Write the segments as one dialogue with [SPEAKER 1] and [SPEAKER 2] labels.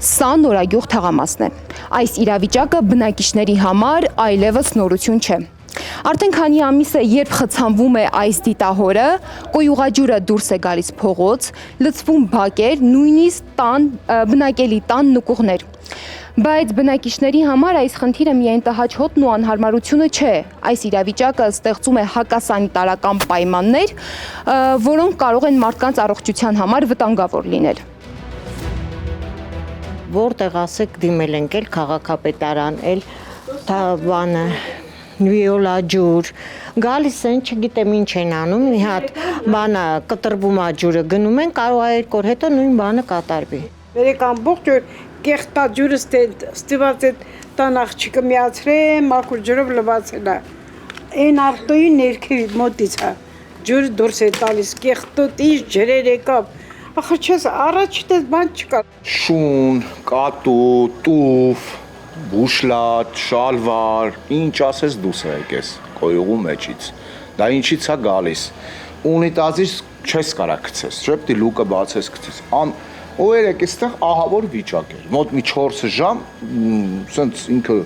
[SPEAKER 1] Սա նորագյուղ թաղամասն է։ Այս իրավիճակը բնակիչների համար այլևս նորություն չէ։ Արդեն քանի ամիս է, երբ խցանվում է այս դիտահորը, կոյուղաջուրը դուրս է գալիս փողոց, լցվում բակեր, նույնիսկ բնակելի տան նկուղներ։ Բայց բնակիչների համար այս խնդիրը միայն տհաճ հոտն ու անհարմարությունը չէ։ Այս իրավիճակը ստեղծում է հակասանիտարական պայմաններ, որոնք կարող են մարդկանց առողջության համար վտանգավոր լինել։
[SPEAKER 2] Որտեղ ասեք դիմել ենք էլ քաղաքապետարան, էլ բանը վիոլա ջուր, գալիս են, չգիտեմ ինչ են անում, մի հատ բանը կտրվում է ջուրը, գնում են, կարող է 2 օր հետո նույն բանը կատարվի։
[SPEAKER 3] Վերեք ամբողջ օր կեղտա ջուրը ստիված է տան աղջիկը միացրել, մաքուր ջրով լվացել է։ Այն ավտոյի ներքևի մոտից է, ջուրը դուրս է տալիս, կեղտոտ ինչ ջրեր եկավ։ Ախր չես առաջ դες բան չկա։
[SPEAKER 4] Շուն, կատու, տուֆ, բուշլատ, շալվար, ինչ ասես դուս եկես կոյուղու մեջից։ Դա ինչից է գալիս։ Ունիտազից չես կարա գցես, չէ՞ պիտի լուկը բացես գցես։ Ու երեք այստեղ ահավոր վիճակ էր։ Մոտ մի 4 ժամ, սենց ինքը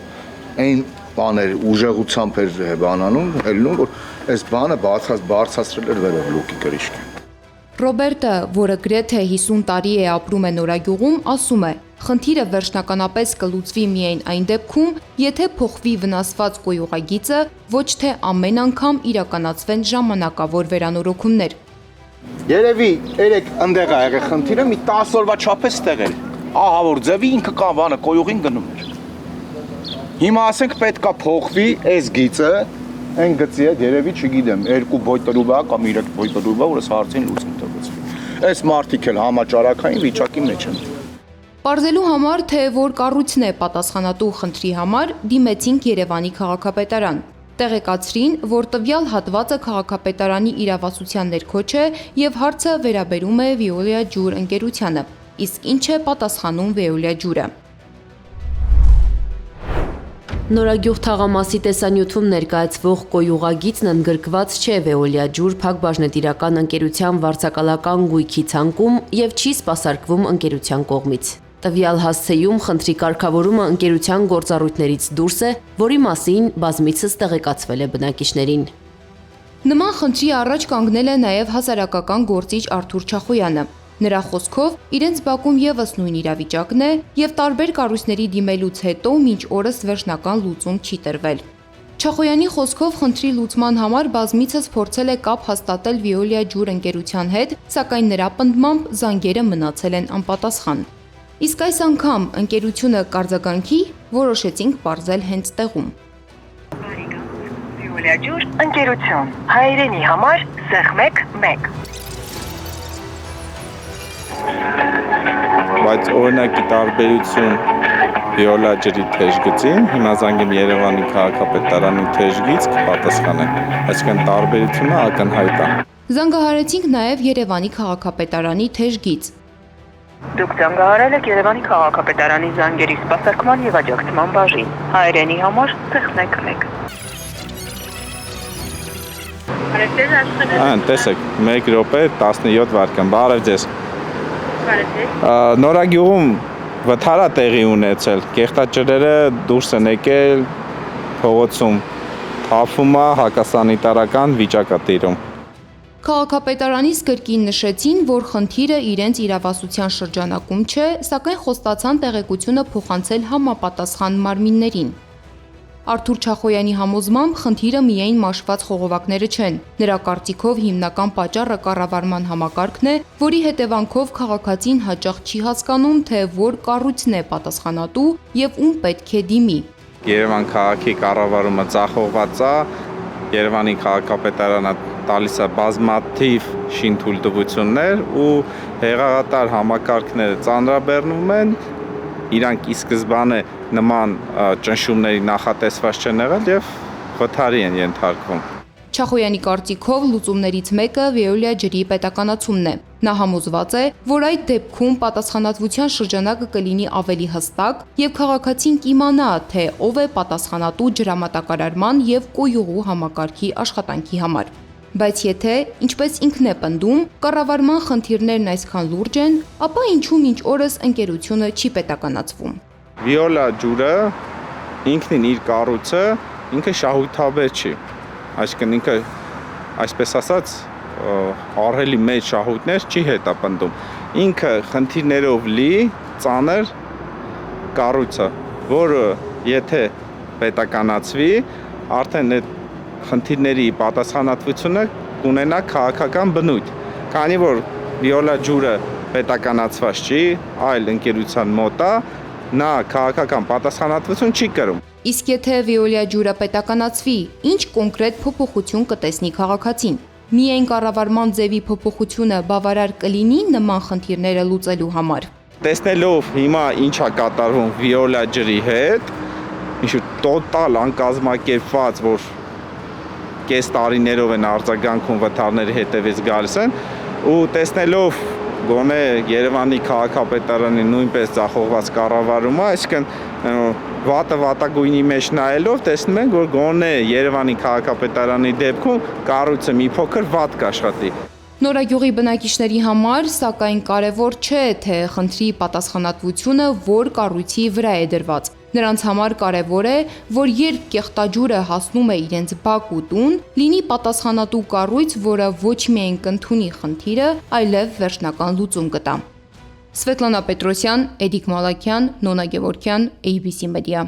[SPEAKER 4] այն բաներ ուժեղությամբ էր բանանում, ելնում, որ այս բանը բարձրացրել էր վերև լուկի կրիշկին։
[SPEAKER 1] Ռոբերտը, որը գրեթե 50 տարի է ապրում է Նորագյուղում, ասում է. խնդիրը վերջնականապես կլուծվի միայն այն դեպքում, եթե փոխվի վնասված կոյուղագիծը, ոչ թե ամեն անգամ իրականացվեն ժամանակավոր վերանորոգումներ։
[SPEAKER 4] Երևի երեք ընդեղ ա եղել խնդիրը մի 10 օրվա չափ է ստեղել։ Ահա որ ձևի ինքը կան բանը կոյուղին գնում էր։ Հիմա ասենք պետքա փոխվի այս գիծը, այն գծի հետ երևի չգիտեմ 2 բոյտորուբա կամ 3 բոյտորուբա, որ այս հարցին լուծում տվեցվի։ Այս մարդիկ էլ համաճարակային վիճակի մեջ են։
[SPEAKER 1] Պարզելու համար, թե որ կառույցն է պատասխանատու խնդրի համար, դիմեցինք Երևանի քաղաքապետարան։ Տեղեկացրին, որ տվյալ հատվածը քաղաքապետարանի իրավասության ներքո չէ եւ հարցը վերաբերում է Վիոլիա ջուր ընկերությանը։ Իսկ ինչ է պատասխանում Վիոլիա ջուրը։
[SPEAKER 5] Նորագյուղ թաղամասի տեսանյութում ներկայացվող կոյուղագիծն ընդգրկված չէ Վեոլիա ջուր փակբաժնետիրական ընկերության վարձակալական գույքի ցանկում եւ չի սպասարկվում ընկերության կողմից։ Տվյալ հասցեում խնդրի կարգավորումը ընկերության գործառույթներից դուրս է, որի մասին բազմիցս տեղեկացվել է բնակիչներին։
[SPEAKER 1] Նման խնդրի առաջ կանգնել է նաև հասարակական գործիչ Արթուր Չախոյանը։ Նրա խոսքով իրենց բակում եւս նույն իրավիճակն է եւ տարբեր կառույցների դիմելուց հետո մինչ օրս վերջնական լուծում չի տրվել։ Չախոյանի խոսքով խնդրի լուծման համար բազմիցս փորձել է կապ հաստատել Վիոլիա ջուր ընկերության հետ, սակայն նրա պնդմամբ զանգերը մնացել են անպատասխան։ Իսկ այս անգամ ընկերությունը կարձագանքի որոշեցինք պարզել հենց տեղում։
[SPEAKER 6] Վիոլիա ջուր ընկերություն, հայրենի համար սեղմեք 1։
[SPEAKER 7] Բայց օրինակի տարբերություն Վիոլիա ջրի թեժգծին, հիմա զանգեմ Երևանի քաղաքապետարանի թեժգիծ կպատասխանեն, այսինքն տարբերությունը ակնհայտ է։
[SPEAKER 1] Զանգահարեցինք նաև Երևանի քաղաքապետարանի թեժգիծ։
[SPEAKER 6] Դուք զանգահարել եք Երևանի քաղաքապետարանի զանգերի սպասարկման եւ աջակցման բաժին։ Հայրենի համար սեղմեք 1։
[SPEAKER 7] Տեսեք, 1 րոպե 17 վայրկյան, բարև ձեզ։ Նորագյուղում վթար է տեղի ունեցել, կեղտաջրերը դուրս են եկել փողոցում, թափում է, հակասանիտարական վիճակ է տիրում։
[SPEAKER 1] Քաղաքապետարանից կրկին նշեցին, որ խնդիրը իրենց իրավասության շրջանակում չէ, սակայն խոստացան տեղեկությունը փոխանցել համապատասխան մարմիններին։ Արթուր Չախոյանի համոզմամբ խնդիրը միայն մաշված խողովակները չեն։ Նրա կարծիքով հիմնական պատճառը կառավարման համակարգն է, որի հետևանքով քաղաքացին հաճախ չի հասկանում, թե որ կառույցն է պատասխանատու եւ ում պետք է դիմի։
[SPEAKER 7] Երևան քաղաքի կառավարումը ձախողված է, Երևանի քաղաքապետարանը տալիս է բազմաթիվ շինթույլտվություններ ու հեղեղատար համակարգները ծանրաբեռնում են, իրանք ի սկզբանե նման ճնշումների նախատեսված չեն եղել եւ վթարի են ենթարկվում։
[SPEAKER 1] Չախոյանի կարծիքով լուծումներից մեկը Վիոլիա ջրի պետականացումն է։ Նա համոզված է, որ այդ դեպքում պատասխանատվության շրջանակը կլինի ավելի հստակ եւ քաղաքացին կիմանա, թե ով է պատասխանատու ջրամատակարարման եւ կոյուղու համակարգի աշխատանքի համար։ Բայց եթե, ինչպես ինքն է պնդում, կառավարման խնդիրներն այսքան լուրջ են, ապա ինչու մինչ օրս ընկերությունը չի պետականացվում։
[SPEAKER 7] Վիոլա ջուրը ինքնին իր կառույցը ինքը շահութաբեր չի։ Այսինքն ինքը այսպես ասած ահռելի մեծ շահույթներ չի հետապնդում։ Ինքը խնդիրներով լի ծանր կառույցը, որը եթե պետականացվի, արդեն այդ խնդիրների պատասխանատվությունը կունենա քաղաքական բնույթ, քանի որ Վիոլա ջուրը պետականացված չի, այլ ընկերության մոտ է, նա քաղաքական պատասխանատվություն չի կրում։
[SPEAKER 1] Իսկ եթե Վիոլա ջուրը պետականացվի, ինչ կոնկրետ փոփոխություն կտեսնի քաղաքացին։ Միայն կառավարման ձևի փոփոխությունը բավարար կլինի նման խնդիրները լուծելու համար։
[SPEAKER 7] Տեսնելով հիմա ինչա կատարվում Վիոլա ջրի հետ, ինչ-որ տոտալ անկազմակերպված, որ կես տարիներով են արձագանքում վթարների հետևից գալիս են, ու տեսնելով գոնե Երևանի քաղաքապետարանի նույնպես ձախողված կառավարումը, այսինքն վատագույնի մեջ նայելով տեսնում ենք, որ գոնե Երևանի քաղաքապետարանի դեպքում կառույցը մի փոքր վատ կաշխատի։
[SPEAKER 1] Նորագյուղի բնակիչների համար, սակայն կարևոր չէ, թե խնդրի պատասխանատվությունը որ կառույցի վրա է դրված։ Նրանց համար կարևոր է, որ երբ կեղտաջուրը հասնում է իրենց բակ ու տուն, լինի պատասխանատու կառույց, որը ոչ միայն կընդունի խնդիրը, այլև վերջնական լուծում կտա։ Սվետլանա Պետրոսյան, Էդիկ Մալաքյան, Նոնա Գևորգյան, ABC Media։